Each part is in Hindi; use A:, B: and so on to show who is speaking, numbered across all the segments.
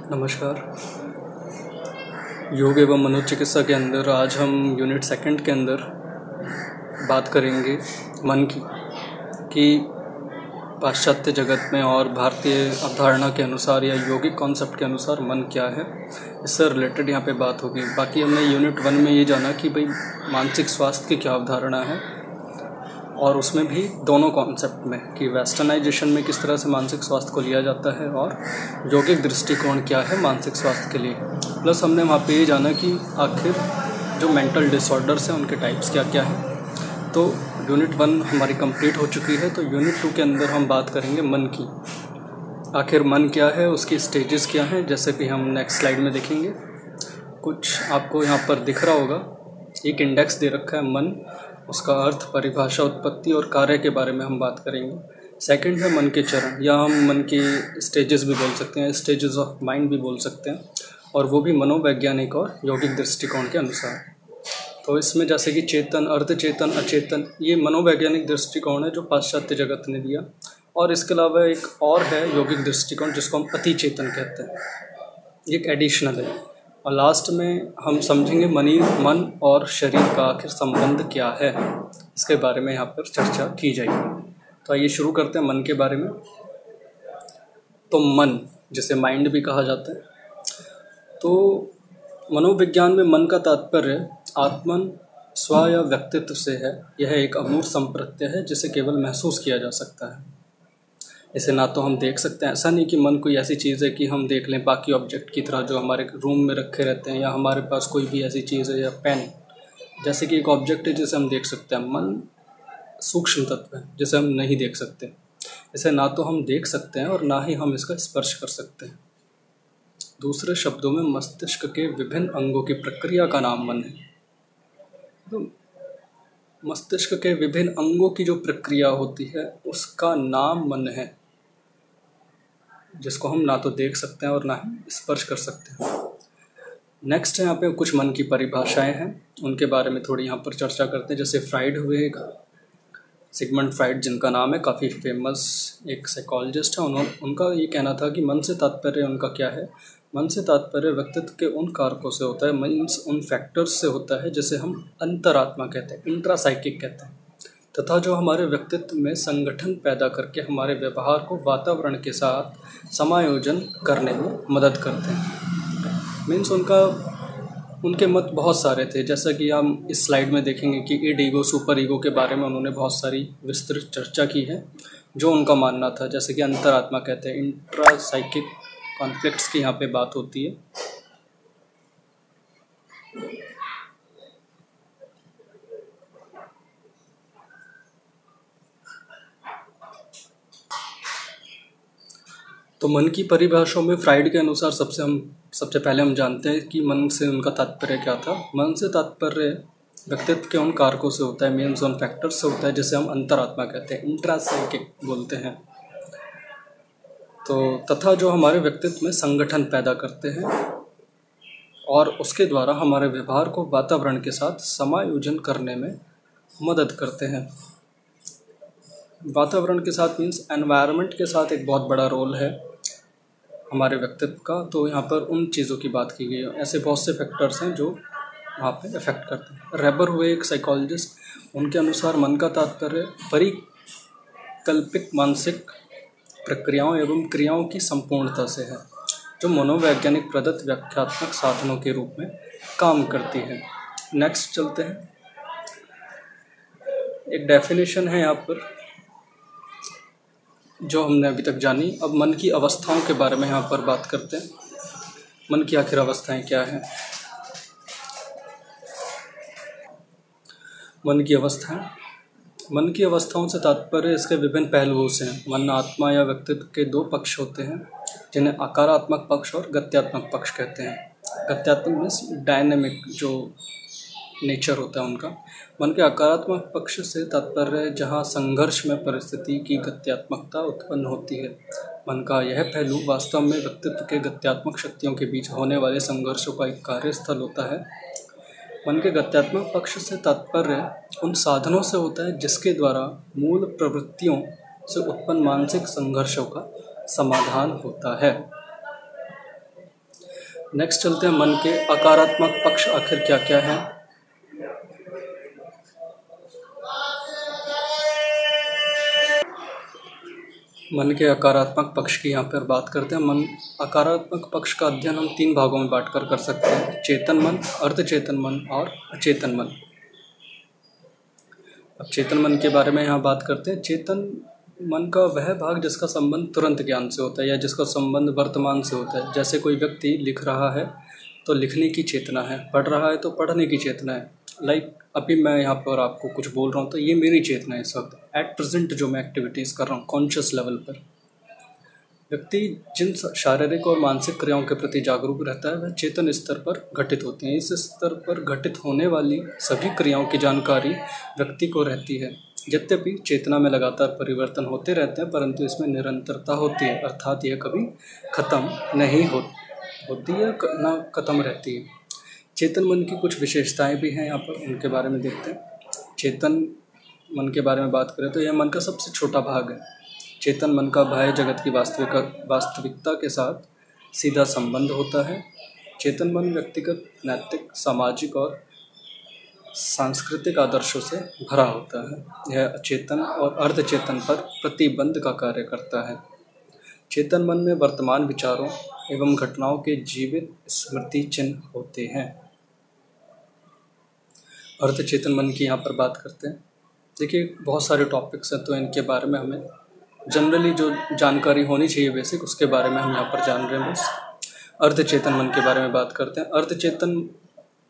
A: नमस्कार। योग एवं मनोचिकित्सा के अंदर आज हम यूनिट सेकंड के अंदर बात करेंगे मन की कि पाश्चात्य जगत में और भारतीय अवधारणा के अनुसार या योगिक कॉन्सेप्ट के अनुसार मन क्या है, इससे रिलेटेड यहाँ पे बात होगी। बाकी हमने यूनिट 1 में ये जाना कि भाई मानसिक स्वास्थ्य की क्या अवधारणा है, और उसमें भी दोनों कॉन्सेप्ट में कि वेस्टर्नाइजेशन में किस तरह से मानसिक स्वास्थ्य को लिया जाता है और यौगिक दृष्टिकोण क्या है मानसिक स्वास्थ्य के लिए। प्लस हमने वहाँ पे ये जाना कि आखिर जो मेंटल डिसऑर्डर्स हैं उनके टाइप्स क्या क्या हैं। तो यूनिट 1 हमारी कंप्लीट हो चुकी है, तो यूनिट 2 के अंदर हम बात करेंगे मन की। आखिर मन क्या है, उसकी स्टेजेस क्या हैं, जैसे कि हम नेक्स्ट स्लाइड में देखेंगे। कुछ आपको यहाँ पर दिख रहा होगा, एक इंडेक्स दे रखा है मन, उसका अर्थ, परिभाषा, उत्पत्ति और कार्य के बारे में हम बात करेंगे। सेकंड है मन के चरण, या हम मन के स्टेजेस भी बोल सकते हैं, स्टेजेस ऑफ माइंड भी बोल सकते हैं, और वो भी मनोवैज्ञानिक और यौगिक दृष्टिकोण के अनुसार। तो इसमें जैसे कि चेतन, अर्धचेतन, अचेतन, ये मनोवैज्ञानिक दृष्टिकोण है जो पाश्चात्य जगत ने दिया। और इसके अलावा एक और है यौगिक दृष्टिकोण जिसको हम अतिचेतन कहते हैं, एक एडिशनल है। और लास्ट में हम समझेंगे मन और शरीर का आखिर संबंध क्या है, इसके बारे में यहाँ पर चर्चा की जाएगी। तो आइए शुरू करते हैं मन के बारे में। तो मन, जिसे माइंड भी कहा जाता है, तो मनोविज्ञान में मन का तात्पर्य आत्मन, स्व या व्यक्तित्व से है। यह एक अमूर्त संप्रत्यय है जिसे केवल महसूस किया जा सकता है। इसे ना तो हम देख सकते हैं, ऐसा नहीं कि मन कोई ऐसी चीज़ है कि हम देख लें बाकी ऑब्जेक्ट की तरह जो हमारे रूम में रखे रहते हैं, या हमारे पास कोई भी ऐसी चीज़ है या पेन, जैसे कि एक ऑब्जेक्ट है जिसे हम देख सकते हैं। मन सूक्ष्म तत्व है जिसे हम नहीं देख सकते। इसे ना तो हम देख सकते हैं और ना ही हम इसका स्पर्श कर सकते हैं। दूसरे शब्दों में मस्तिष्क के विभिन्न अंगों की प्रक्रिया का नाम मन है। तो मस्तिष्क के विभिन्न अंगों की जो प्रक्रिया होती है उसका नाम मन है, जिसको हम ना तो देख सकते हैं और ना ही स्पर्श कर सकते हैं। नेक्स्ट यहाँ पे कुछ मन की परिभाषाएं हैं, उनके बारे में थोड़ी यहाँ पर चर्चा करते हैं। जैसे फ्राइड हुए, सिगमंड फ्राइड जिनका नाम है, काफ़ी फेमस एक साइकोलॉजिस्ट है। उनका ये कहना था कि मन से तात्पर्य उनका क्या है, मन से तात्पर्य व्यक्तित्व के उन कारकों से होता है, मीन्स उन फैक्टर्स से होता है जिसे हम अंतरात्मा कहते हैं, इंट्रासाइकिक कहते हैं, तथा जो हमारे व्यक्तित्व में संगठन पैदा करके हमारे व्यवहार को वातावरण के साथ समायोजन करने में मदद करते हैं। मीन्स उनके मत बहुत सारे थे, जैसा कि हम इस स्लाइड में देखेंगे कि ईड ईगो, सुपर ईगो के बारे में उन्होंने बहुत सारी विस्तृत चर्चा की है। जो उनका मानना था, जैसे कि अंतरात्मा कहते हैं, इंट्रासाइकिक कॉन्फ्लिक्ट्स की यहाँ पे बात होती है। तो मन की परिभाषाओं में फ्राइड के अनुसार सबसे पहले हम जानते हैं कि मन से उनका तात्पर्य क्या था। मन से तात्पर्य व्यक्तित्व के उन कारकों से होता है, मीन्स उन फैक्टर्स से होता है जिसे हम अंतरात्मा कहते हैं, इंट्रासाइकिक बोलते हैं। तो तथा जो हमारे व्यक्तित्व में संगठन पैदा करते हैं और उसके द्वारा हमारे व्यवहार को वातावरण के साथ समायोजन करने में मदद करते हैं। वातावरण के साथ मीन्स एनवायरनमेंट के साथ एक बहुत बड़ा रोल है हमारे व्यक्तित्व का। तो यहाँ पर उन चीज़ों की बात की गई है। ऐसे बहुत से फैक्टर्स हैं जो वहाँ पे इफेक्ट करते हैं। रेबर हुए एक साइकोलॉजिस्ट, उनके अनुसार मन का तात्पर्य परिकल्पित मानसिक प्रक्रियाओं एवं क्रियाओं की संपूर्णता से है, जो मनोवैज्ञानिक प्रदत्त व्याख्यात्मक साधनों के रूप में काम करती है। नेक्स्ट चलते हैं। एक डेफिनेशन है यहाँ पर जो हमने अभी तक जानी। अब मन की अवस्थाओं के बारे में यहाँ पर बात करते हैं। मन की आखिर अवस्थाएं क्या हैं। मन की अवस्थाओं से तात्पर्य इसके विभिन्न पहलुओं से हैं। मन आत्मा या व्यक्तित्व के दो पक्ष होते हैं, जिन्हें आकारात्मक पक्ष और गत्यात्मक पक्ष कहते हैं। गत्यात्मक मीन्स डायनेमिक जो नेचर होता है उनका। मन के आकारात्मक पक्ष से तात्पर्य जहाँ संघर्ष में परिस्थिति की गत्यात्मकता उत्पन्न होती है। मन का यह पहलू वास्तव में व्यक्तित्व के गत्यात्मक शक्तियों के बीच होने वाले संघर्षों का एक कार्यस्थल होता है। मन के गत्यात्मक पक्ष से तात्पर्य उन साधनों से होता है जिसके द्वारा मूल प्रवृत्तियों से उत्पन्न मानसिक संघर्षों का समाधान होता है। नेक्स्ट चलते हैं मन के अकारात्मक पक्ष आखिर क्या क्या हैं। मन के अकारात्मक पक्ष की यहाँ पर बात करते हैं। मन अकारात्मक पक्ष का अध्ययन हम 3 भागों में बांटकर कर सकते हैं: चेतन मन, अर्धचेतन मन और अचेतन मन। अब चेतन मन के बारे में यहाँ बात करते हैं। चेतन मन का वह भाग जिसका संबंध तुरंत ज्ञान से होता है या जिसका संबंध वर्तमान से होता है। जैसे कोई व्यक्ति लिख रहा है तो लिखने की चेतना है, पढ़ रहा है तो पढ़ने की चेतना है। अभी मैं यहाँ पर आपको कुछ बोल रहा हूँ तो ये मेरी चेतना है इस वक्त, एट प्रेजेंट जो मैं एक्टिविटीज़ कर रहा हूँ कॉन्शियस लेवल पर। व्यक्ति जिन शारीरिक और मानसिक क्रियाओं के प्रति जागरूक रहता है वह चेतन स्तर पर घटित होते हैं। इस स्तर पर घटित होने वाली सभी क्रियाओं की जानकारी व्यक्ति को रहती है। यद्यपि चेतना में लगातार परिवर्तन होते रहते हैं परंतु इसमें निरंतरता होती है, अर्थात यह कभी खत्म नहीं होती है, ना खत्म रहती है। चेतन मन की कुछ विशेषताएं भी हैं, यहाँ पर उनके बारे में देखते हैं। चेतन मन के बारे में बात करें तो यह मन का सबसे छोटा भाग है। चेतन मन का बाह्य जगत की वास्तविकता के साथ सीधा संबंध होता है। चेतन मन व्यक्तिगत, नैतिक, सामाजिक और सांस्कृतिक आदर्शों से भरा होता है। यह अचेतन और अर्धचेतन पर प्रतिबंध का कार्य करता है। चेतन मन में वर्तमान विचारों एवं घटनाओं के जीवित स्मृति चिन्ह होते हैं। अर्धचेतन मन की यहाँ पर बात करते हैं। देखिए बहुत सारे टॉपिक्स हैं तो इनके बारे में हमें जनरली जो जानकारी होनी चाहिए बेसिक, उसके बारे में हम यहाँ पर जान रहे हैं। बस अर्धचेतन मन के बारे में बात करते हैं। अर्धचेतन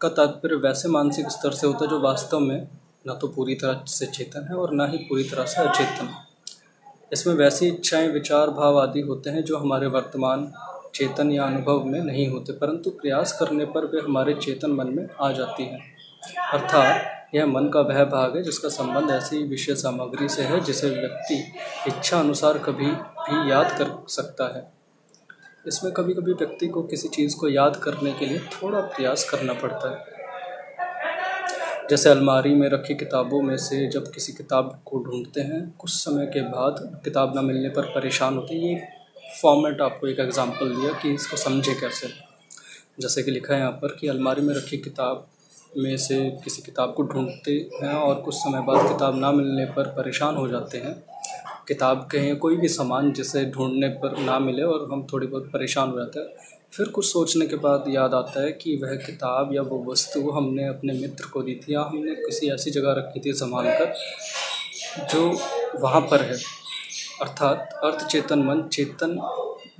A: का तात्पर्य वैसे मानसिक स्तर से होता है जो वास्तव में ना तो पूरी तरह से चेतन है और ना ही पूरी तरह से अचेतन। इसमें वैसी इच्छाएं, विचार, भाव आदि होते हैं जो हमारे वर्तमान चेतन या अनुभव में नहीं होते परंतु प्रयास करने पर वे हमारे चेतन मन में आ जाती हैं। अर्थात यह मन का वह भाग है जिसका संबंध ऐसी विषय सामग्री से है जिसे व्यक्ति इच्छा अनुसार कभी भी याद कर सकता है। इसमें कभी कभी व्यक्ति को किसी चीज़ को याद करने के लिए थोड़ा प्रयास करना पड़ता है। जैसे अलमारी में रखी किताबों में से जब किसी किताब को ढूंढते हैं, कुछ समय के बाद किताब न मिलने पर परेशान होते हैं। ये फॉर्मेट आपको एक एग्जांपल दिया कि इसको समझे कैसे। जैसे कि लिखा है यहाँ पर कि अलमारी में रखी किताब में से किसी किताब को ढूंढते हैं और कुछ समय बाद किताब ना मिलने पर परेशान हो जाते हैं। किताब कहें कोई भी सामान जिसे ढूंढने पर ना मिले और हम थोड़ी बहुत परेशान हो जाते हैं। फिर कुछ सोचने के बाद याद आता है कि वह किताब या वो वस्तु हमने अपने मित्र को दी थी या हमने किसी ऐसी जगह रखी थी संभाल कर जो वहाँ पर है। अर्थात अर्धचेतन मन चेतन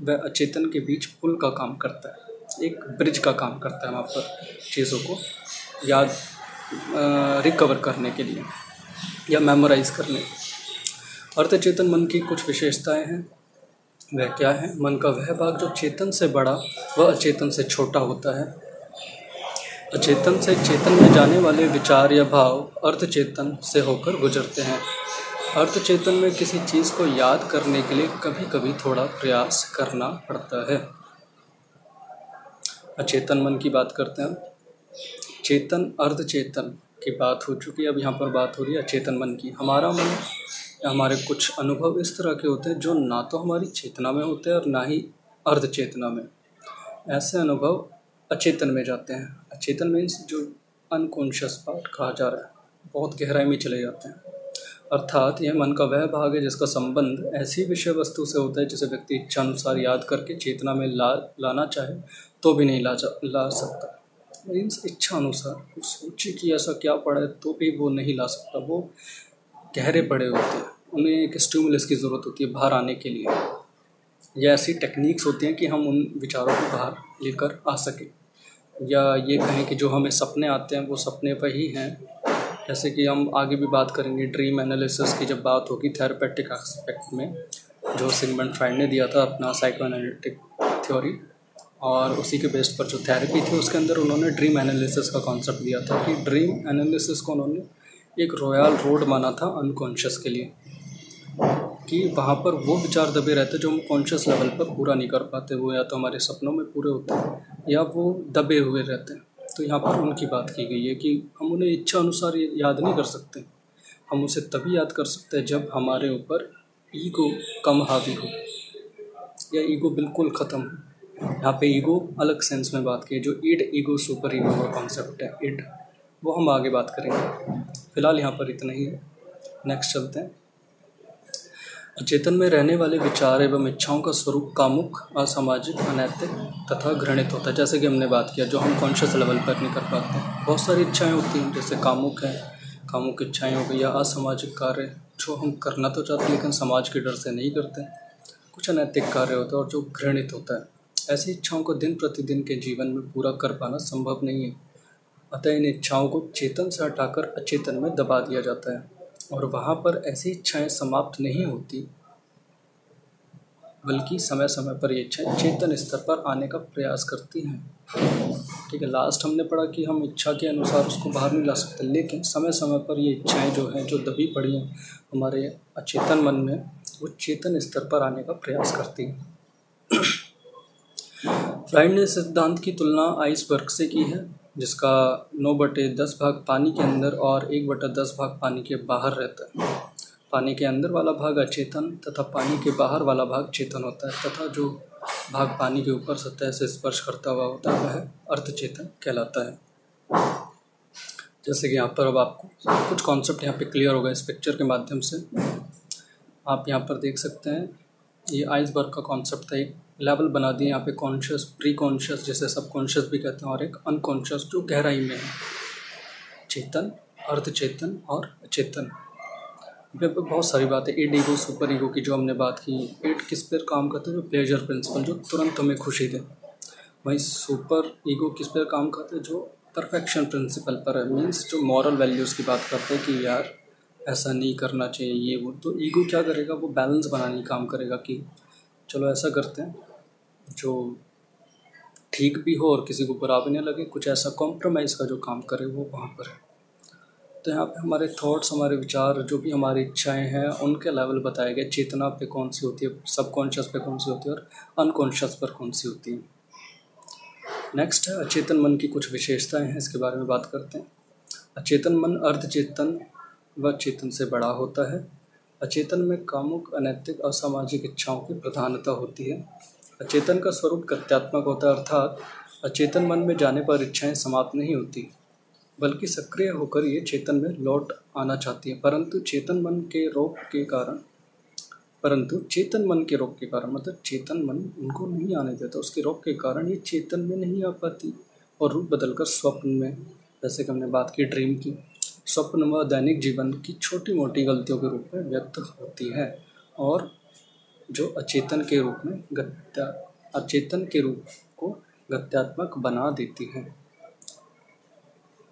A: व अचेतन के बीच पुल का काम करता है, एक ब्रिज का काम करता है वहाँ पर चीज़ों को याद रिकवर करने के लिए या मेमोराइज करने। अर्धचेतन मन की कुछ विशेषताएं हैं, वह क्या है? मन का वह भाग जो चेतन से बड़ा व अचेतन से छोटा होता है। अचेतन से चेतन में जाने वाले विचार या भाव अर्धचेतन से होकर गुजरते हैं। अर्धचेतन में किसी चीज़ को याद करने के लिए कभी कभी थोड़ा प्रयास करना पड़ता है। अचेतन मन की बात करते हैं। चेतन अर्धचेतन की बात हो चुकी है, अब यहाँ पर बात हो रही है अचेतन मन की। हमारा मन, हमारे कुछ अनुभव इस तरह के होते हैं जो ना तो हमारी चेतना में होते हैं और ना ही अर्धचेतना में। ऐसे अनुभव अचेतन में जाते हैं। अचेतन मीन्स जो अनकॉन्शियस पार्ट कहा जा रहा है, बहुत गहराई में चले जाते हैं। अर्थात यह मन का वह भाग है जिसका संबंध ऐसी विषय वस्तु से होता है जिसे व्यक्ति इच्छा अनुसार याद करके चेतना में लाना चाहे तो भी नहीं ला सकता। मीन्स इच्छा अनुसार सोचे कि ऐसा क्या पड़ा है तो भी वो नहीं ला सकता। वो गहरे पड़े होते हैं, उन्हें एक स्टिमुलस की ज़रूरत होती है बाहर आने के लिए। या ऐसी टेक्निक्स होती हैं कि हम उन विचारों को बाहर लेकर आ सकें। या ये कहें कि जो हमें सपने आते हैं वो सपने वही हैं। जैसे कि हम आगे भी बात करेंगे ड्रीम एनालिसिस की जब बात होगी थेरेपेटिक एस्पेक्ट में, जो सिगमंड फ्राइड ने दिया था अपना साइकोएनालिटिक थ्योरी, और उसी के बेस पर जो थेरेपी थी उसके अंदर उन्होंने ड्रीम एनालिसिस का कॉन्सेप्ट दिया था कि ड्रीम एनालिसिस को उन्होंने एक रॉयल रोड माना था अनकॉन्शियस के लिए, कि वहाँ पर वो विचार दबे रहते जो हम कॉन्शियस लेवल पर पूरा नहीं कर पाते। वो या तो हमारे सपनों में पूरे होते हैं या वो दबे हुए रहते हैं। तो यहाँ पर उनकी बात की गई है कि हम उन्हें इच्छा अनुसार याद नहीं कर सकते। हम उसे तभी याद कर सकते हैं जब हमारे ऊपर ईगो कम हावी हो या ईगो बिल्कुल ख़त्म हो। यहाँ पे ईगो अलग सेंस में बात की है, जो इड ईगो सुपर ईगो का कॉन्सेप्ट है इड, वो हम आगे बात करेंगे। फिलहाल यहाँ पर इतना ही है। नेक्स्ट चलते हैं। अचेतन में रहने वाले विचार एवं इच्छाओं का स्वरूप कामुक, असामाजिक, अनैतिक तथा घृणित होता है। जैसे कि हमने बात किया, जो हम कॉन्शियस लेवल पर नहीं कर पाते। बहुत सारी इच्छाएं होती हैं, जैसे कामुक है, कामुक इच्छाएं हो गई, या असामाजिक कार्य जो हम करना तो चाहते हैं लेकिन समाज के डर से नहीं करते। कुछ अनैतिक कार्य होता है और जो घृणित होता है। ऐसी इच्छाओं को दिन प्रतिदिन के जीवन में पूरा कर पाना संभव नहीं है। अतः इन इच्छाओं को चेतन से हटाकर अचेतन में दबा दिया जाता है, और वहाँ पर ऐसी इच्छाएं समाप्त नहीं होती, बल्कि समय समय पर ये इच्छाएं चेतन स्तर पर आने का प्रयास करती हैं। ठीक है, लास्ट हमने पढ़ा कि हम इच्छा के अनुसार उसको बाहर नहीं ला सकते, लेकिन समय समय पर ये इच्छाएं जो हैं, जो दबी पड़ी हैं हमारे अचेतन मन में, वो चेतन स्तर पर आने का प्रयास करती हैं। फ्राइड ने सिद्धांत की तुलना आइसबर्ग से की है, जिसका 9/10 भाग पानी के अंदर और 1/10 भाग पानी के बाहर रहता है। पानी के अंदर वाला भाग अचेतन तथा पानी के बाहर वाला भाग चेतन होता है, तथा जो भाग पानी के ऊपर सतह से स्पर्श करता हुआ होता है वह अर्धचेतन कहलाता है। जैसे कि यहाँ पर अब आपको कुछ कॉन्सेप्ट यहाँ पे क्लियर होगा इस पिक्चर के माध्यम से। आप यहाँ पर देख सकते हैं, ये आइसबर्ग का कॉन्सेप्ट था। एक लेवल बना दिए यहाँ पे, कॉन्शियस, प्री कॉन्शियस, जैसे सब कॉन्शियस भी कहते हैं, और एक अनकॉन्शियस जो गहराई में है, चेतन, अर्धचेतन और अचेतन। यहाँ पे बहुत सारी बातें, इड ईगो सुपर ईगो की जो हमने बात की। इड किस पर काम करता है? जो प्लेजर प्रिंसिपल, जो तुरंत हमें खुशी दे। वहीं सुपर ईगो किस पर काम करता है? जो परफेक्शन प्रिंसिपल पर है, मीन्स जो मॉरल वैल्यूज़ की बात करते हैं कि यार ऐसा नहीं करना चाहिए, ये वो। तो ईगो क्या करेगा? वो बैलेंस बनाने का काम करेगा कि चलो ऐसा करते हैं जो ठीक भी हो और किसी को बुरा भी नहीं लगे, कुछ ऐसा कॉम्प्रोमाइज़ का जो काम करे वो वहाँ पर है। तो यहाँ पे हमारे थॉट्स, हमारे विचार, जो भी हमारी इच्छाएं हैं, उनके लेवल बताए गए। चेतना पे कौन सी होती है, सबकॉन्शियस पे कौन सी होती है और अनकॉन्शियस पर कौन सी होती है। नेक्स्ट है अचेतन मन की कुछ विशेषताएं हैं, इसके बारे में बात करते हैं। अचेतन मन अर्धचेतन व चेतन से बड़ा होता है। अचेतन में कामुक, अनैतिक, असामाजिक इच्छाओं की प्रधानता होती है। अचेतन का स्वरूप गत्यात्मक होता है, अर्थात अचेतन मन में जाने पर इच्छाएं समाप्त नहीं होती, बल्कि सक्रिय होकर ये चेतन में लौट आना चाहती है। परंतु चेतन मन के रोग के कारण मतलब चेतन मन उनको नहीं आने देता, उसके रोग के कारण ये चेतन में नहीं आ पाती और रूप बदलकर स्वप्न में, जैसे कि हमने बात की ड्रीम की, स्वप्न व दैनिक जीवन की छोटी मोटी गलतियों के रूप में व्यक्त होती है, और जो अचेतन के रूप को गत्यात्मक बना देती है।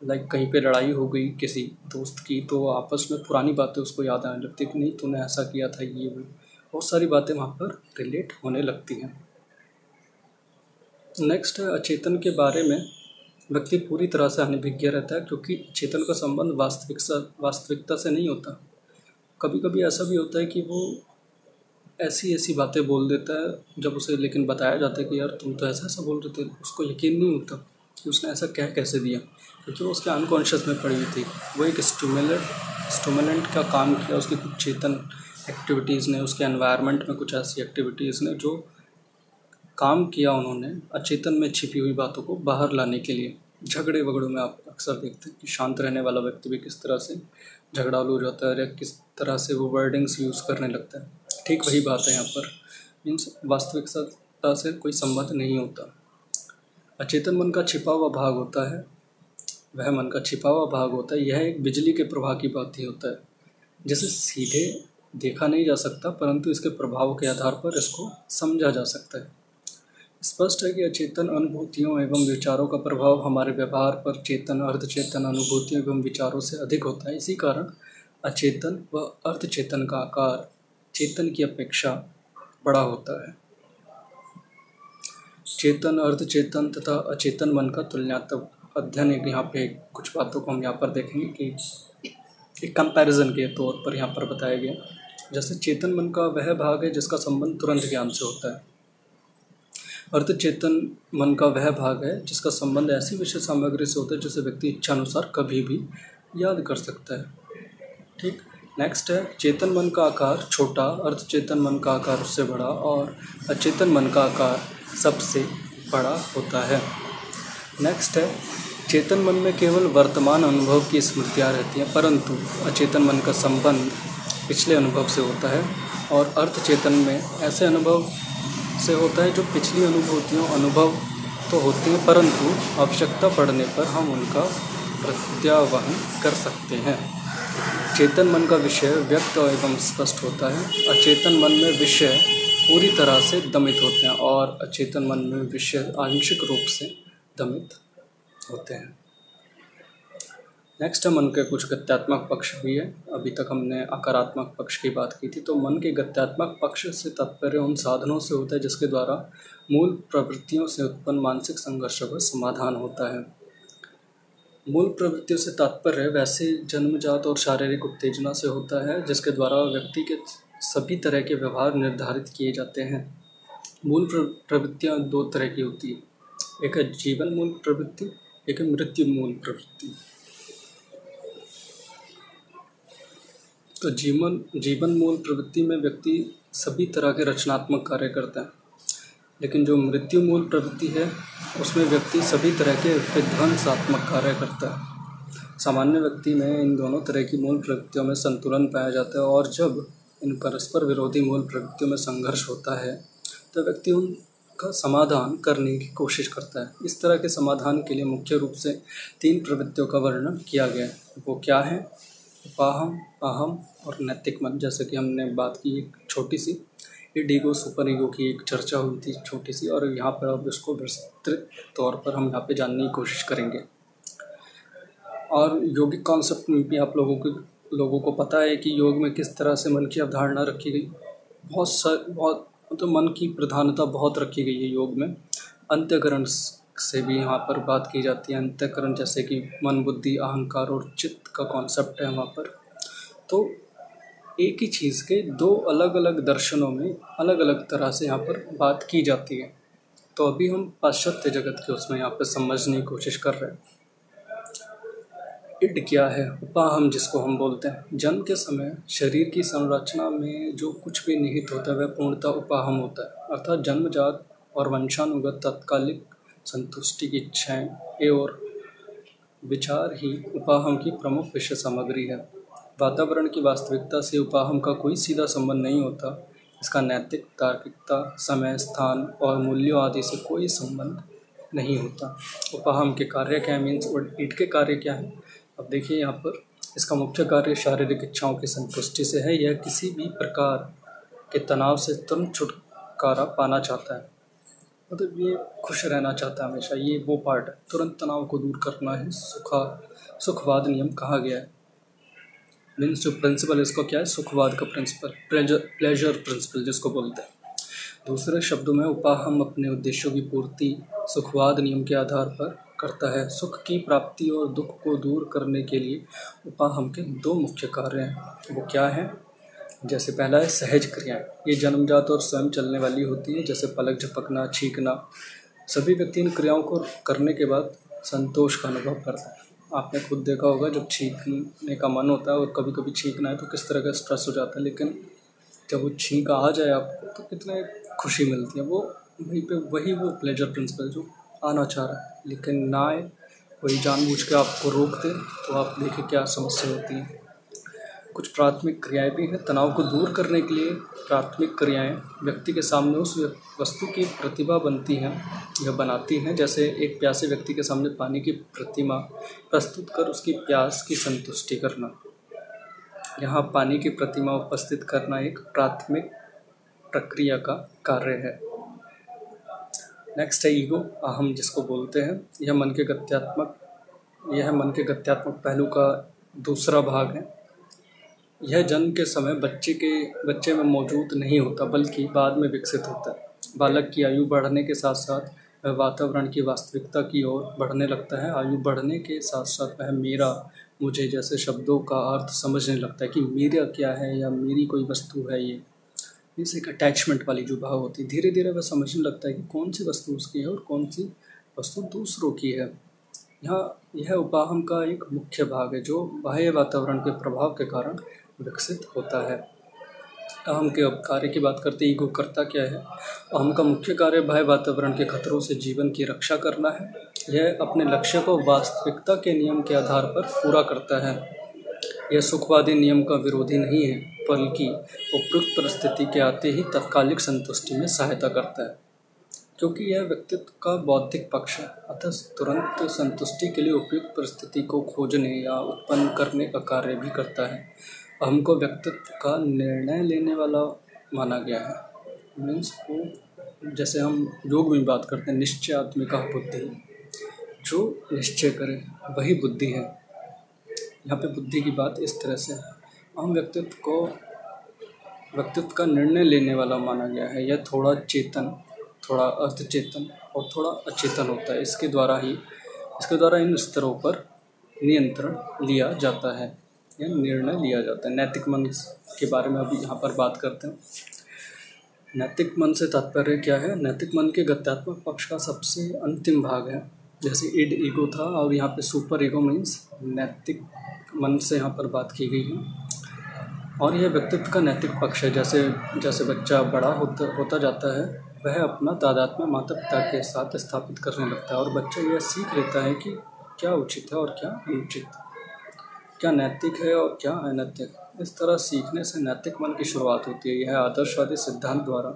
A: लाइक कहीं पे लड़ाई हो गई किसी दोस्त की, तो आपस में पुरानी बातें उसको याद आने लगती कि नहीं तूने ऐसा किया था, ये वो बहुत सारी बातें वहाँ पर रिलेट होने लगती हैं। नेक्स्ट है अचेतन के बारे में व्यक्ति पूरी तरह से अनभिज्ञ रहता है, क्योंकि चेतन का संबंध वास्तविकता से नहीं होता। कभी कभी ऐसा भी होता है कि वो ऐसी बातें बोल देता है जब उसे लेकिन बताया जाता है कि यार तुम तो ऐसा बोल रहे थे, उसको यकीन नहीं होता कि उसने ऐसा कैसे दिया, क्योंकि वो उसके अनकॉन्शियस में पड़ी हुई थी। वो एक स्टूमुलेंट का काम किया, उसकी कुछ चेतन एक्टिविटीज़ ने, उसके एनवायरनमेंट में कुछ ऐसी एक्टिविटीज़ ने जो काम किया उन्होंने अचेतन में छिपी हुई बातों को बाहर लाने के लिए। झगड़े वगड़ों में आप अक्सर देखते हैं कि शांत रहने वाला व्यक्ति भी किस तरह से झगड़ालू हो जाता है, या किस तरह से वो वर्डिंग्स यूज़ करने लगता है। ठीक वही बात है यहाँ पर, मीन्स वास्तविकता से कोई संबंध नहीं होता। अचेतन मन का छिपा हुआ भाग होता है, वह मन का छिपा हुआ भाग होता है। यह एक बिजली के प्रवाह की बात ही होता है, जिसे सीधे देखा नहीं जा सकता, परंतु इसके प्रभाव के आधार पर इसको समझा जा सकता है। स्पष्ट है कि अचेतन अनुभूतियों एवं विचारों का प्रभाव हमारे व्यवहार पर चेतन, अर्धचेतन अनुभूतियों एवं विचारों से अधिक होता है। इसी कारण अचेतन व अर्धचेतन का आकार चेतन की अपेक्षा बड़ा होता है। चेतन, अर्धचेतन तथा अचेतन मन का तुलनात्मक अध्ययन, एक यहाँ पे कुछ बातों को हम यहाँ पर देखेंगे कि एक कंपैरिजन के तौर पर यहाँ पर बताया गया। जैसे चेतन मन का वह भाग है जिसका संबंध तुरंत ज्ञान से होता है। अर्धचेतन मन का वह भाग है जिसका संबंध ऐसी विषय सामग्री से होता है जिसे व्यक्ति इच्छानुसार कभी भी याद कर सकता है। ठीक, नेक्स्ट है चेतन मन का आकार छोटा, अर्धचेतन मन का आकार उससे बड़ा और अचेतन मन का आकार सबसे बड़ा होता है। नेक्स्ट है, चेतन मन में केवल वर्तमान अनुभव की स्मृतियाँ रहती हैं, परंतु अचेतन मन का संबंध पिछले अनुभव से होता है। और अर्थ चेतन में ऐसे अनुभव से होता है जो पिछली अनुभूतियों अनुभव तो होती हैं, परंतु आवश्यकता पड़ने पर हम उनका प्रत्यावहन कर सकते हैं। चेतन मन का विषय व्यक्त एवं स्पष्ट होता है। अचेतन मन में विषय पूरी तरह से दमित होते हैं और अचेतन मन में विषय आंशिक रूप से दमित होते हैं। नेक्स्ट है, मन के कुछ गत्यात्मक पक्ष भी है। अभी तक हमने आकारात्मक पक्ष की बात की थी, तो मन के गत्यात्मक पक्ष से तात्पर्य उन साधनों से होता है जिसके द्वारा मूल प्रवृत्तियों से उत्पन्न मानसिक संघर्षों का समाधान होता है। मूल प्रवृत्तियों से तात्पर्य वैसे जन्मजात और शारीरिक उत्तेजना से होता है जिसके द्वारा व्यक्ति के सभी तरह के व्यवहार निर्धारित किए जाते हैं। मूल प्रवृत्तियाँ दो तरह की होती है, एक है जीवन मूल प्रवृत्ति, एक है मृत्यु मूल प्रवृत्ति। तो जीवन मूल प्रवृत्ति में व्यक्ति सभी तरह के रचनात्मक कार्य करता है, लेकिन जो मृत्यु मूल प्रवृत्ति है उसमें व्यक्ति सभी तरह के विध्वंसात्मक कार्य करता है। सामान्य व्यक्ति में इन दोनों तरह की मूल प्रवृत्तियों में संतुलन पाया जाता है, और जब इन परस्पर विरोधी मूल प्रवृत्तियों में संघर्ष होता है तो व्यक्ति उनका समाधान करने की कोशिश करता है। इस तरह के समाधान के लिए मुख्य रूप से 3 प्रवृत्तियों का वर्णन किया गया है। वो क्या है? उपाहम, अहम और नैतिक मन। जैसे कि हमने बात की एक छोटी सी ईगो सुपर ईगो की एक चर्चा हुई थी छोटी सी, और यहाँ पर अब इसको विस्तृत तौर पर हम यहाँ पे जानने की कोशिश करेंगे। और योगिक कॉन्सेप्ट में भी आप लोगों को पता है कि योग में किस तरह से मन की अवधारणा रखी गई। बहुत मतलब मन की प्रधानता बहुत रखी गई है योग में। अंतःकरण से भी यहाँ पर बात की जाती है। अंतःकरण जैसे कि मन, बुद्धि, अहंकार और चित्त का कॉन्सेप्ट है वहाँ पर। तो एक ही चीज़ के 2 अलग अलग दर्शनों में अलग अलग तरह से यहाँ पर बात की जाती है। तो अभी हम पाश्चात्य जगत के उसमें यहाँ पर समझने की कोशिश कर रहे हैं। इड क्या है? उपाहम जिसको हम बोलते हैं। जन्म के समय शरीर की संरचना में जो कुछ भी निहित होता है वह पूर्णतः उपाहम होता है, अर्थात जन्मजात और वंशानुगत तात्कालिक संतुष्टि की इच्छाएं और विचार ही उपाहम की प्रमुख विषय सामग्री है। वातावरण की वास्तविकता से उपाहम का कोई सीधा संबंध नहीं होता। इसका नैतिक, तार्किकता, समय, स्थान और मूल्यों आदि से कोई संबंध नहीं होता। उपाहम के कार्य क्या है, मीन्स ईट के कार्य क्या है? अब देखिए यहाँ पर इसका मुख्य कार्य शारीरिक इच्छाओं की संतुष्टि से है। यह किसी भी प्रकार के तनाव से तुरंत छुटकारा पाना चाहता है, मतलब ये खुश रहना चाहता है हमेशा। ये वो पार्ट है, तुरंत तनाव को दूर करना है। सुखवाद नियम कहा गया है। मीन्स जो प्रिंसिपल इसको क्या है? सुखवाद का प्रिंसिपल, प्लेजर प्रिंसिपल जिसको बोलते हैं। दूसरे शब्दों में उपाहम अपने उद्देश्यों की पूर्ति सुखवाद नियम के आधार पर करता है। सुख की प्राप्ति और दुख को दूर करने के लिए उपाहम के 2 मुख्य कार्य हैं। वो क्या है? जैसे पहला है सहज क्रियाएं। ये जन्मजात और स्वयं चलने वाली होती है, जैसे पलक झपकना, छींकना। सभी व्यक्ति इन क्रियाओं को करने के बाद संतोष का अनुभव करता है। आपने खुद देखा होगा, जब छींकने का मन होता है और कभी कभी छींकना है तो किस तरह का स्ट्रेस हो जाता है, लेकिन जब वो छींक आ जाए आपको तो कितने खुशी मिलती है। वो वही वो प्लेजर प्रिंसिपल जो आना चाह रहा है, लेकिन ना आए, कोई जानबूझ के आपको रोक दे तो आप देखिए क्या समस्या होती है। कुछ प्राथमिक क्रियाएं भी हैं। तनाव को दूर करने के लिए प्राथमिक क्रियाएं व्यक्ति के सामने उस वस्तु की प्रतिभा बनती हैं या बनाती हैं। जैसे एक प्यासे व्यक्ति के सामने पानी की प्रतिमा प्रस्तुत कर उसकी प्यास की संतुष्टि करना। यहाँ पानी की प्रतिमा उपस्थित करना एक प्राथमिक प्रक्रिया का कार्य है। नेक्स्ट है ईगो, अहम जिसको बोलते हैं। यह मन के गत्यात्मक पहलू का दूसरा भाग है। यह जन्म के समय बच्चे में मौजूद नहीं होता, बल्कि बाद में विकसित होता है। बालक की आयु बढ़ने के साथ साथ वह वातावरण की वास्तविकता की ओर बढ़ने लगता है। आयु बढ़ने के साथ साथ वह मेरा, मुझे जैसे शब्दों का अर्थ समझने लगता है कि मेरा क्या है या मेरी कोई वस्तु है। ये इस एक अटैचमेंट वाली जो भाव होती है, धीरे धीरे वह समझने लगता है कि कौन सी वस्तु उसकी है और कौन सी वस्तु दूसरों की है। यह उपाहम का एक मुख्य भाग है जो बाह्य वातावरण के प्रभाव के कारण विकसित होता है। अहम के अब कार्य की बात करते ईगो करता क्या है। अहम का मुख्य कार्य बाह्य वातावरण के खतरों से जीवन की रक्षा करना है। यह अपने लक्ष्य को वास्तविकता के नियम के आधार पर पूरा करता है। यह सुखवादी नियम का विरोधी नहीं है, बल्कि उपयुक्त परिस्थिति के आते ही तात्कालिक संतुष्टि में सहायता करता है, क्योंकि यह व्यक्तित्व का बौद्धिक पक्ष है। अतः तुरंत संतुष्टि के लिए उपयुक्त परिस्थिति को खोजने या उत्पन्न करने का कार्य भी करता है। अहम को व्यक्तित्व का निर्णय लेने वाला माना गया है। मीन्स वो, जैसे हम योग में बात करते हैं, निश्चय आत्मिका बुद्धि, जो निश्चय करे वही बुद्धि है। यहाँ पे बुद्धि की बात इस तरह से है। अहम व्यक्तित्व का निर्णय लेने वाला माना गया है। यह थोड़ा चेतन, थोड़ा अर्धचेतन और थोड़ा अचेतन होता है। इसके द्वारा इन स्तरों पर नियंत्रण लिया जाता है या निर्णय लिया जाता है। नैतिक मन के बारे में अभी यहाँ पर बात करते हैं। नैतिक मन से तात्पर्य क्या है? नैतिक मन के गत्यात्मक पक्ष का सबसे अंतिम भाग है। जैसे इड ईगो था और यहाँ पे सुपर ईगो मीन्स नैतिक मन से यहाँ पर बात की गई है। और यह व्यक्तित्व का नैतिक पक्ष है। जैसे जैसे बच्चा बड़ा होता जाता है, वह अपना तादात्म्य माता पिता के साथ स्थापित करने लगता है और बच्चा यह सीख लेता है कि क्या उचित है और क्या अनुचित, क्या नैतिक है और क्या अनैतिक। इस तरह सीखने से नैतिक मन की शुरुआत होती है। यह आदर्शवादी सिद्धांत द्वारा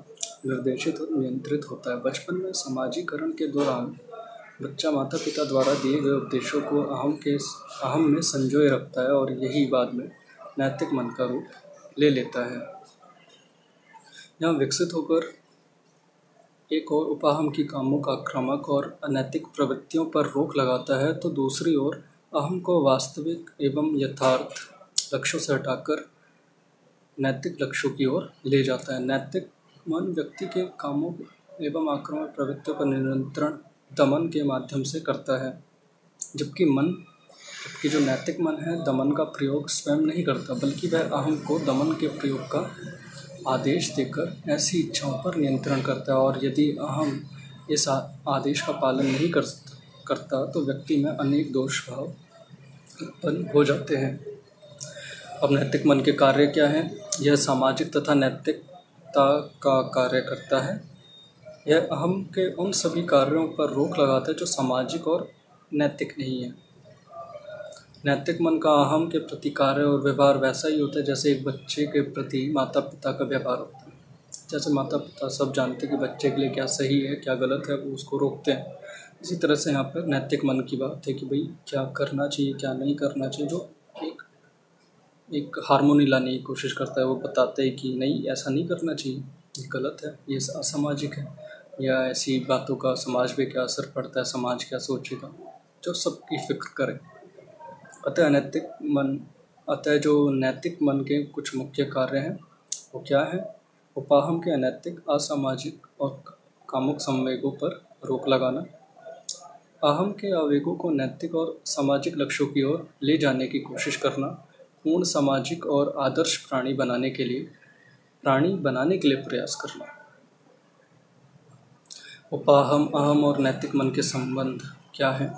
A: निर्देशित और नियंत्रित होता है। बचपन में समाजीकरण के दौरान बच्चा माता पिता द्वारा दिए गए उपदेशों को अहम में संजोए रखता है और यही बाद में नैतिक मन का रूप ले लेता है। यहाँ विकसित होकर एक और उपाहम की कामुक, आक्रामक और अनैतिक प्रवृत्तियों पर रोक लगाता है, तो दूसरी ओर अहम को वास्तविक एवं यथार्थ लक्ष्यों से हटाकर नैतिक लक्ष्यों की ओर ले जाता है। नैतिक मन व्यक्ति के कामुक एवं आक्रामक प्रवृत्तियों पर नियंत्रण दमन के माध्यम से करता है, जबकि जो नैतिक मन है दमन का प्रयोग स्वयं नहीं करता, बल्कि वह अहम को दमन के प्रयोग का आदेश देकर ऐसी इच्छाओं पर नियंत्रण करता है। और यदि अहम इस आदेश का पालन नहीं करता तो व्यक्ति में अनेक दोष भाव उत्पन्न हो जाते हैं। अब नैतिक मन के कार्य क्या हैं? यह सामाजिक तथा नैतिकता का कार्य करता है। यह अहम के उन सभी कार्यों पर रोक लगाता है जो सामाजिक और नैतिक नहीं है। नैतिक मन का अहम के प्रति कार्य और व्यवहार वैसा ही होता है जैसे एक बच्चे के प्रति माता पिता का व्यवहार होता है। जैसे माता पिता सब जानते हैं कि बच्चे के लिए क्या सही है क्या गलत है, वो उसको रोकते हैं। इसी तरह से यहाँ पर नैतिक मन की बात है कि भाई क्या करना चाहिए क्या नहीं करना चाहिए, जो एक हार्मोनी लाने की कोशिश करता है। वो बताते हैं कि नहीं ऐसा नहीं करना चाहिए, ये गलत है, ये असामाजिक है, या ऐसी बातों का समाज पे क्या असर पड़ता है, समाज क्या सोचेगा, जो सबकी फिक्र करे। अतः जो नैतिक मन के कुछ मुख्य कार्य हैं वो क्या है? उपाहम के अनैतिक, असामाजिक और कामुक संवेगों पर रोक लगाना, अहम के आवेगों को नैतिक और सामाजिक लक्ष्यों की ओर ले जाने की कोशिश करना, पूर्ण सामाजिक और आदर्श प्राणी बनाने के लिए प्रयास करना। उपाहम, अहम और नैतिक मन के संबंध क्या है?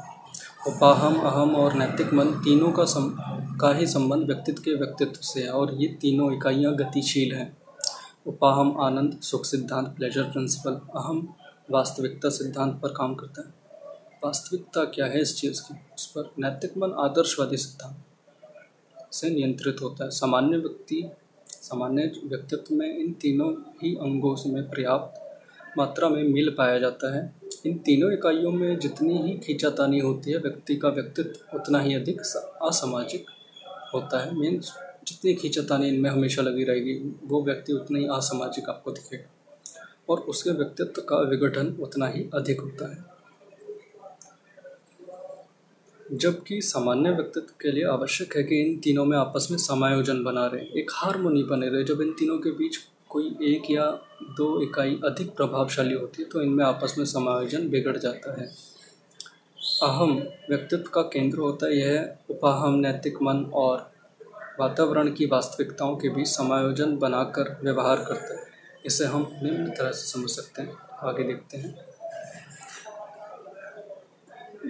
A: उपाहम, अहम और नैतिक मन तीनों का ही संबंध व्यक्तित्व के व्यक्तित्व से है और ये तीनों इकाइयाँ गतिशील हैं। उपाहम आनंद सुख सिद्धांत, प्लेजर प्रिंसिपल। अहम वास्तविकता सिद्धांत पर काम करता है। वास्तविकता क्या है इस चीज़ की, उस पर। नैतिक मन आदर्शवादी सिद्धांत से नियंत्रित होता है। सामान्य व्यक्तित्व में इन तीनों ही अंगों में पर्याप्त मात्रा में मिल पाया जाता है। इन तीनों इकाइयों में जितनी ही खींचातानी होती है, व्यक्ति का व्यक्तित्व उतना ही अधिक असामाजिक होता है। मीन्स जितनी खींचातानी इनमें हमेशा लगी रहेगी, वो व्यक्ति उतना ही असामाजिक आपको दिखेगा और उसके व्यक्तित्व का विघटन उतना ही अधिक होता है। जबकि सामान्य व्यक्तित्व के लिए आवश्यक है कि इन तीनों में आपस में समायोजन बना रहे, एक हार्मोनी बने रहे। जब इन तीनों के बीच कोई एक या दो इकाई अधिक प्रभावशाली होती है तो इनमें आपस में समायोजन बिगड़ जाता है। अहम व्यक्तित्व का केंद्र होता है। यह उपाहम, नैतिक मन और वातावरण की वास्तविकताओं के बीच समायोजन बनाकर व्यवहार करता है। इसे हम निम्न तरह से समझ सकते हैं। आगे देखते हैं।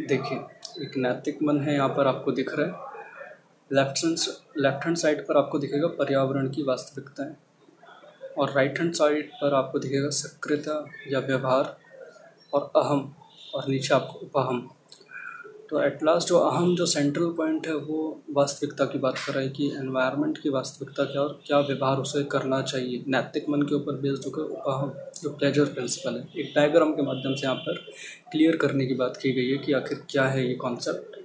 A: देखिए, एक नैतिक मन है, यहाँ पर आपको दिख रहा है। लेफ्ट हैंड साइड पर आपको दिखेगा पर्यावरण की वास्तविकताएं। और राइट हैंड साइड पर आपको दिखेगा सक्रियता या व्यवहार और अहम, और नीचे आपको उपाहम। तो एट लास्ट जो अहम जो सेंट्रल पॉइंट है वो वास्तविकता की बात कर रहा है कि एनवायरनमेंट की वास्तविकता क्या और क्या व्यवहार उसे करना चाहिए। नैतिक मन के ऊपर बेस्ड होकर उपाहम जो प्लेजर प्रिंसिपल है, एक डायग्राम के माध्यम से यहाँ पर क्लियर करने की बात की गई है कि आखिर क्या है ये कॉन्सेप्ट।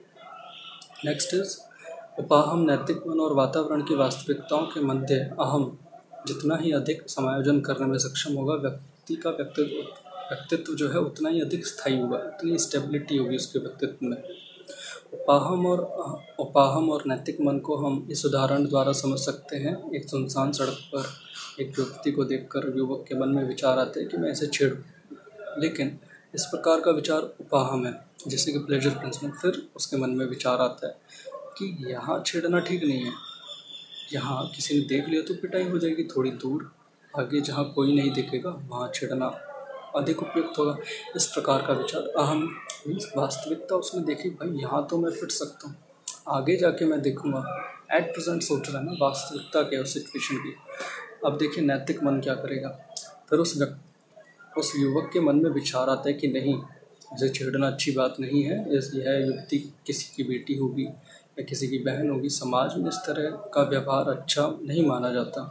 A: नेक्स्ट इज उपाहम नैतिक मन और वातावरण की वास्तविकताओं के मध्य अहम जितना ही अधिक समायोजन करने में सक्षम होगा, व्यक्ति का व्यक्तित्व जो है उतना ही अधिक स्थायी होगा, उतनी स्टेबिलिटी होगी उसके व्यक्तित्व में। उपाहम और नैतिक मन को हम इस उदाहरण द्वारा समझ सकते हैं। एक सुनसान सड़क पर एक व्यक्ति को देखकर युवक के मन में विचार आते हैं कि मैं इसे छेड़ूं, लेकिन इस प्रकार का विचार उपाहम है, जैसे कि प्लेजर प्रिंसिपल। फिर उसके मन में विचार आता है कि यहाँ छेड़ना ठीक नहीं है, यहाँ किसी ने देख लिया तो पिटाई हो जाएगी, थोड़ी दूर आगे जहाँ कोई नहीं दिखेगा वहाँ छेड़ना अधिक उपयुक्त होगा। इस प्रकार का विचार अहम मीन्स वास्तविकता उसमें देखी, भाई यहाँ तो मैं पिट सकता हूँ, आगे जाके मैं देखूँगा। एट प्रेजेंट सोच रहा है ना वास्तविकता क्या उस सिचुएशन की। अब देखिए नैतिक मन क्या करेगा। फिर उस युवक के मन में विचार आता है कि नहीं, इसे छेड़ना अच्छी बात नहीं है, यह युवती किसी की बेटी होगी या किसी की बहन होगी, समाज में इस तरह का व्यवहार अच्छा नहीं माना जाता।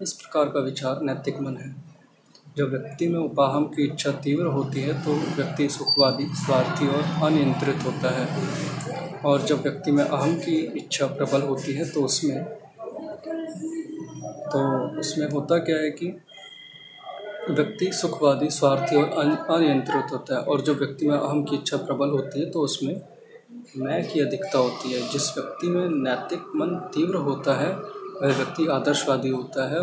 A: इस प्रकार का विचार नैतिक मन है। जब व्यक्ति में उपाहम की इच्छा तीव्र होती है तो व्यक्ति सुखवादी, स्वार्थी और अनियंत्रित होता है, और जब व्यक्ति में अहम की इच्छा प्रबल होती है तो उसमें होता क्या है कि व्यक्ति सुखवादी, स्वार्थी और अनियंत्रित होता है। और जब व्यक्ति में अहम की इच्छा प्रबल होती है तो उसमें मैं की अधिकता होती है। जिस व्यक्ति में नैतिक मन तीव्र होता है वह व्यक्ति आदर्शवादी होता है,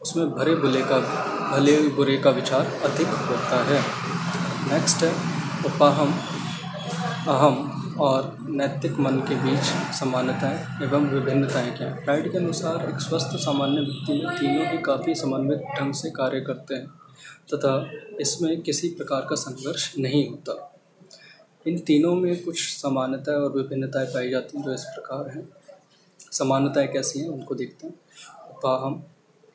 A: उसमें भले बुरे का विचार अधिक होता है। नेक्स्ट है उपाहम, अहम और नैतिक मन के बीच समानताएं एवं विभिन्नताएं क्या हैं। फ्राइड के अनुसार एक स्वस्थ सामान्य व्यक्ति में तीनों ही काफ़ी समन्वित ढंग से कार्य करते हैं तथा इसमें किसी प्रकार का संघर्ष नहीं होता। इन तीनों में कुछ समानताएं और विभिन्नताएं पाई जाती हैं जो इस प्रकार हैं। समानताएं कैसी हैं उनको देखते हैं। उपाहम,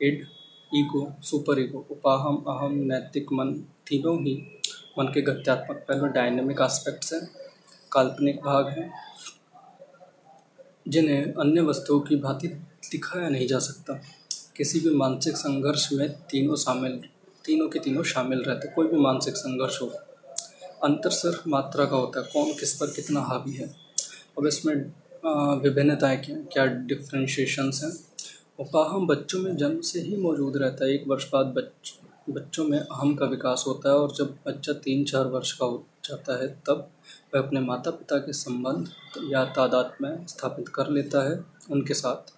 A: इड, ईगो, सुपर ईगो। उपाहम, अहम, नैतिक मन तीनों ही मन के गत्यात्मक पहलू, डायनेमिक एस्पेक्ट्स हैं, काल्पनिक भाग हैं जिन्हें अन्य वस्तुओं की भांति दिखाया नहीं जा सकता। किसी भी मानसिक संघर्ष में तीनों के तीनों शामिल रहते। कोई भी मानसिक संघर्ष हो, अंतर सिर्फ मात्रा का होता है, कौन किस पर कितना हावी है। अब इसमें विभिन्नताएं क्या डिफ्रेंशिएशंस हैं। उपाहम बच्चों में जन्म से ही मौजूद रहता है। 1 वर्ष बाद बच्चों में अहम का विकास होता है, और जब बच्चा 3-4 वर्ष का हो जाता है तब वह अपने माता पिता के संबंध या तादात्म्य स्थापित कर लेता है उनके साथ,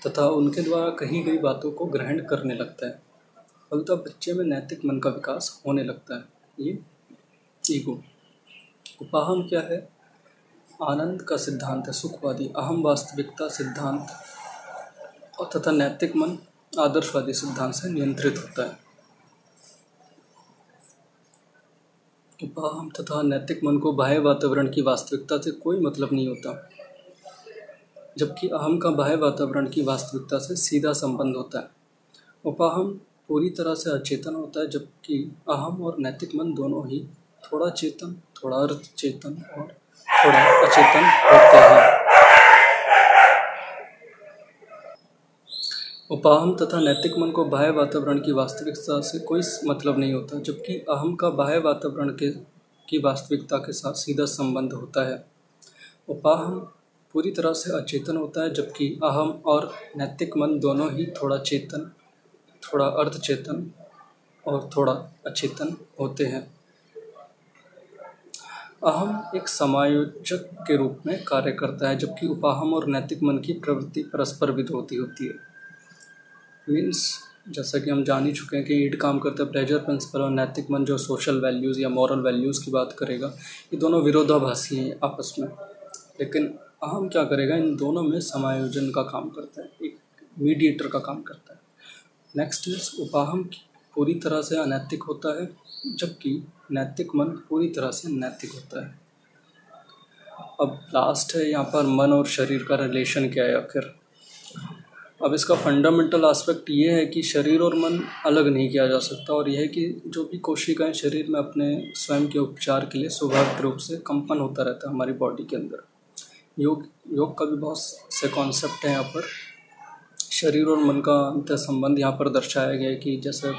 A: तथा उनके द्वारा कही गई बातों को ग्रहण करने लगता है। फलतः बच्चे में नैतिक मन का विकास होने लगता है। ये ईगो। उपाहम क्या है? आनंद का सिद्धांत है, सुखवादी। अहम वास्तविकता सिद्धांत और तथा नैतिक मन आदर्शवादी सिद्धांत से नियंत्रित होता है। उपाहम तथा नैतिक मन को बाह्य वातावरण की वास्तविकता से कोई मतलब नहीं होता, जबकि अहम का बाह्य वातावरण की वास्तविकता से सीधा संबंध होता है। उपाहम पूरी तरह से अचेतन होता है, जबकि अहम और नैतिक मन दोनों ही थोड़ा चेतन, थोड़ा अर्ध चेतन और थोड़ा अचेतन होते हैं। उपाहम तथा नैतिक मन को बाह्य वातावरण की वास्तविकता से कोई मतलब नहीं होता, जबकि अहम का बाह्य वातावरण की वास्तविकता के साथ सीधा संबंध होता है। उपाहम पूरी तरह से अचेतन होता है, जबकि अहम और नैतिक मन दोनों ही थोड़ा चेतन, थोड़ा अर्धचेतन और थोड़ा अचेतन होते हैं। अहम एक समायोजक के रूप में कार्य करता है, जबकि उपाहम और नैतिक मन की प्रवृत्ति परस्पर विरोधी होती है। मीन्स जैसा कि हम जान ही चुके हैं कि ईड काम करता है प्लेजर प्रिंसिपल, और नैतिक मन जो सोशल वैल्यूज़ या मॉरल वैल्यूज़ की बात करेगा, ये दोनों विरोधाभासी हैं आपस में। लेकिन अहम क्या करेगा, इन दोनों में समायोजन का काम करता है, एक मीडिएटर का काम करता है। नेक्स्ट इज उपाहम पूरी तरह से अनैतिक होता है, जबकि नैतिक मन पूरी तरह से नैतिक होता है। अब लास्ट है यहाँ पर मन और शरीर का रिलेशन क्या है आखिर। अब इसका फंडामेंटल एस्पेक्ट ये है कि शरीर और मन अलग नहीं किया जा सकता, और यह है कि जो भी कोशिकाएं शरीर में अपने स्वयं के उपचार के लिए स्वाभाविक रूप से कंपन होता रहता है हमारी बॉडी के अंदर। योग का भी बहुत से कॉन्सेप्ट हैं यहाँ पर। शरीर और मन का अंतर संबंध यहाँ पर दर्शाया गया है कि जैसे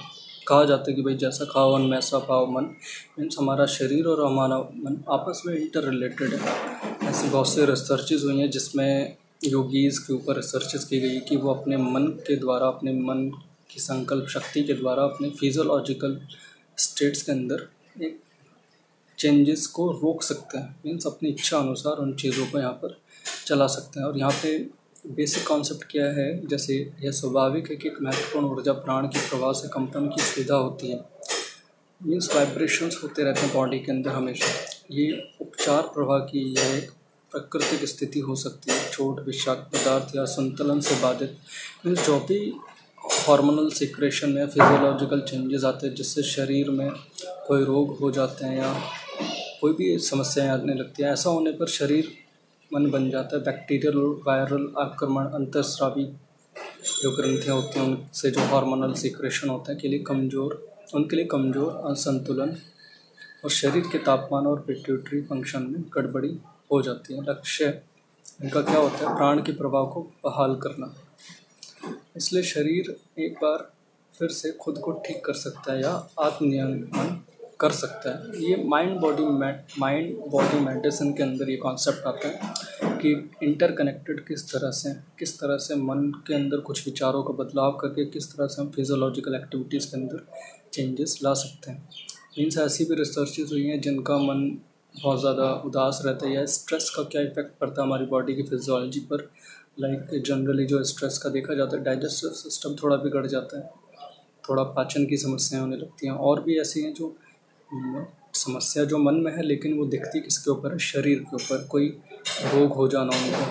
A: कहा जाता है कि भाई जैसा खाओ मन वैसा पाओ मन, मीन्स हमारा शरीर और हमारा मन आपस में इंटर रिलेटेड है। ऐसी बहुत से रिसर्चेज हुई हैं जिसमें योगीज़ के ऊपर रिसर्चेज की गई कि वो अपने मन के द्वारा, अपने मन की संकल्प शक्ति के द्वारा अपने फिजियोलॉजिकल स्टेट्स के अंदर एक चेंजेस को रोक सकते हैं, मीन्स अपनी इच्छा अनुसार उन चीज़ों को यहाँ पर चला सकते हैं। और यहाँ पे बेसिक कॉन्सेप्ट क्या है, जैसे यह स्वाभाविक है कि एक महत्वपूर्ण ऊर्जा प्राण की प्रवाह से कंपन की सुविधा होती है, मीन्स वाइब्रेशंस होते रहते हैं बॉडी के अंदर हमेशा। ये उपचार प्रवाह की यह एक प्राकृतिक स्थिति हो सकती है। चोट, विषाक्त पदार्थ या संतुलन से बाधित, मीन्स जो भी हार्मोनल सिक्रेशन में फिजियोलॉजिकल चेंजेस आते हैं जिससे शरीर में कोई रोग हो जाते हैं या कोई भी समस्याएं आने लगती हैं, ऐसा होने पर शरीर मन बन जाता है। बैक्टीरियल वायरल आक्रमण, अंतर्स्रावी जो ग्रंथियाँ होती हैं उनसे जो हार्मोनल सिक्रेशन होता है उनके लिए कमज़ोर, असंतुलन और शरीर के तापमान और पिट्यूटरी फंक्शन में गड़बड़ी हो जाती है। लक्ष्य इनका क्या होता है, प्राण के प्रवाह को बहाल करना। इसलिए शरीर एक बार फिर से खुद को ठीक कर सकता है या आत्मनियमन कर सकता है। ये माइंड बॉडी मेडिसिन के अंदर ये कॉन्सेप्ट आता है कि इंटरकनेक्टेड किस तरह से मन के अंदर कुछ विचारों का बदलाव करके किस तरह से हम फिजियोलॉजिकल एक्टिविटीज़ के अंदर चेंजेस ला सकते हैं। मीन्स ऐसी भी रिसर्चेज हुई हैं जिनका मन बहुत ज़्यादा उदास रहता है या स्ट्रेस का क्या इफेक्ट पड़ता है हमारी बॉडी की फिजियोलॉजी पर। लाइक जनरली जो स्ट्रेस का देखा जाता है, डाइजेस्टिव सिस्टम थोड़ा बिगड़ जाता है, थोड़ा पाचन की समस्याएं होने लगती हैं। और भी ऐसी हैं जो समस्या जो मन में है लेकिन वो दिखती किसके ऊपर है, शरीर के ऊपर, कोई रोग हो जाना उनको,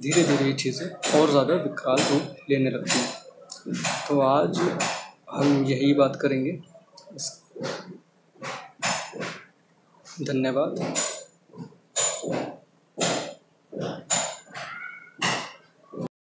A: धीरे धीरे ये चीज़ें और ज़्यादा विकराल रूप लेने लगती हैं। तो आज हम यही बात करेंगे। धन्यवाद।